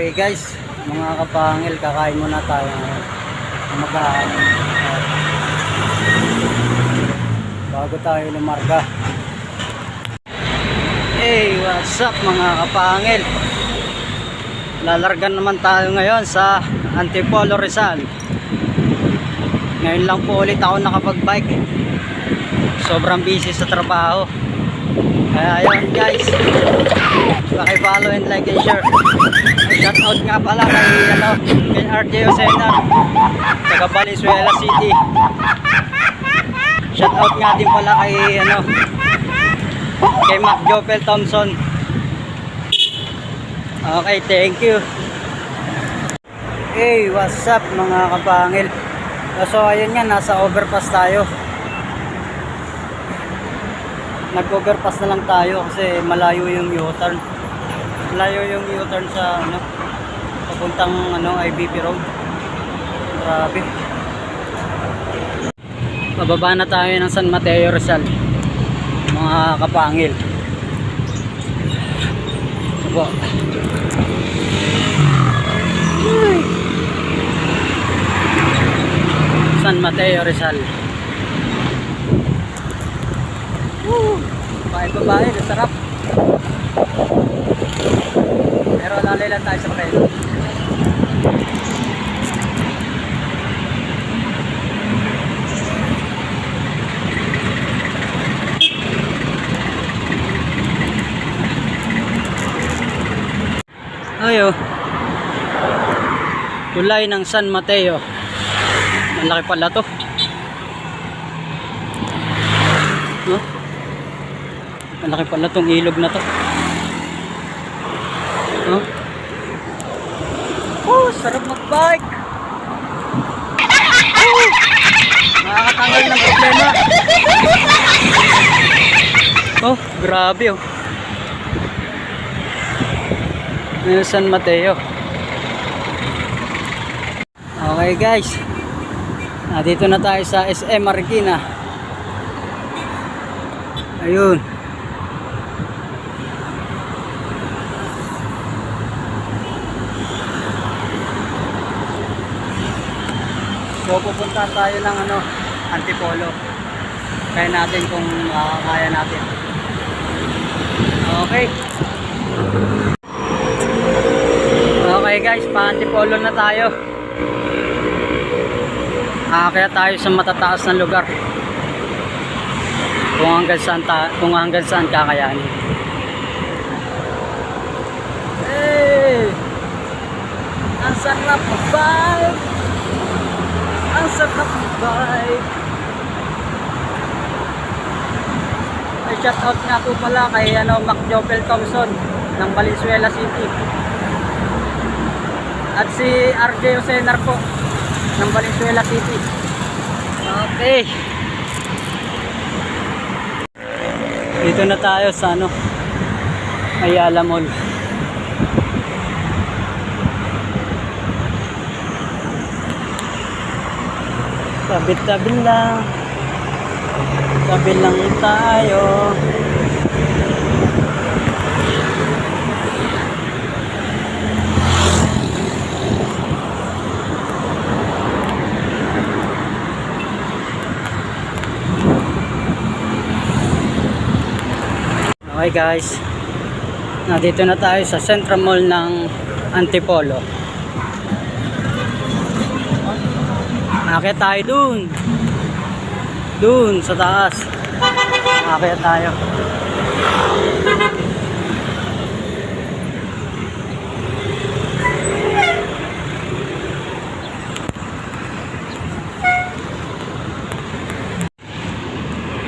Okay guys, mga kapangil, kakain muna tayo ngayon. Mag-aaral. Bago tayo lumarga. Hey, what's up mga kapangil? Lalargan naman tayo ngayon sa Antipolo, Rizal. Ngayon lang po ulit ako nakapag-bike. Sobrang busy sa trabaho. Kaya ayun guys, paki-follow and like and share. Shout out nga pala kay RJ Osena, taga Valenzuela City. Shout out nga din pala kay Mac Jopel Thompson. Okay, thank you. Hey, what's up mga kapangil? So ayun nga, nasa overpass tayo. Nag-overpass na lang tayo kasi malayo yung U-turn. Malayo yung U-turn sa papuntang IBP Road. Grabe. Pababa na tayo ng San Mateo, Rizal. Mga kapangil. Diba? San Mateo, Rizal. Babae, sarap. Pero lalay lang tayo sa preno. Ayo. Tulay ng San Mateo. Malaki pala to. No? Malaki pala tong ilog na to. Huh? Oh, sarap mag-bike. Oh, nakakatanggal ng problema. Oh, grabe oh. San Mateo. Okay guys, dito na tayo sa SM Marikina. Ayun. So pupunta tayo ng Antipolo. Kaya natin kung kaya natin. Okay. Okay guys, pa-Antipolo na tayo. Kaya tayo sa matataas na lugar. Kung hanggang saan kakayanin. Hey! Ang sarap mag-bike! Ang sarap mag-bike! Ay, shout out nga po pala kay Mac Jopel Thompson ng Valenzuela City. At si RJ Osena po ng Valenzuela City. Okay. Dito na tayo sa Ayala Mall. Tabi-tabi lang. Tabi lang tayo. Okay guys, dito na tayo sa Central Mall ng Antipolo. Aakyat tayo dun sa taas. Aakyat tayo.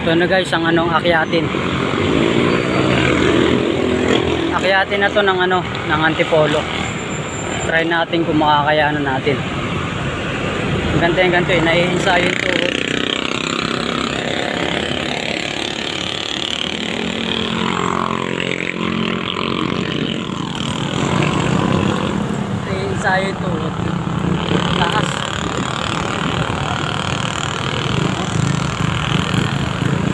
Ito na guys ang akyatin. Akyatin na to ng Antipolo. Try natin kung makakayanan natin. Ganto nai-ensayo yung tuhod. Nai-ensayo yung tuhod. Taas.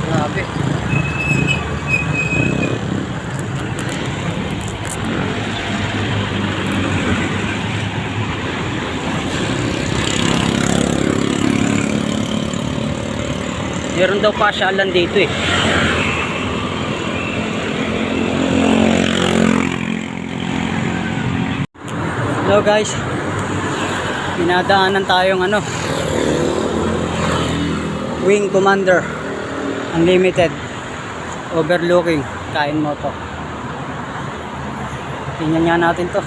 Grabe. Meron daw pasyalan dito eh. Hello guys. Pinadaanan tayong Wing Commander Unlimited overlooking. Kain mo to. Tingnan nga natin to.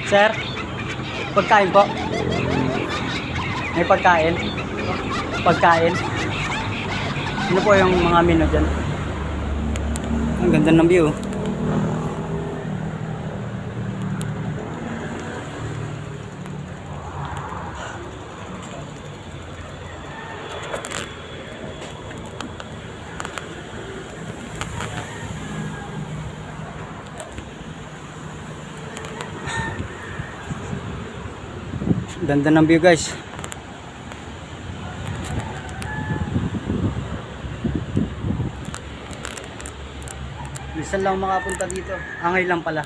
Sir, pagkain po. May pagkain. Pagkain. Ano po yung mga menu dyan? Ang ganda ng view. Ganda ng view guys. Minsan lang makapunta dito. Ngayon lang pala.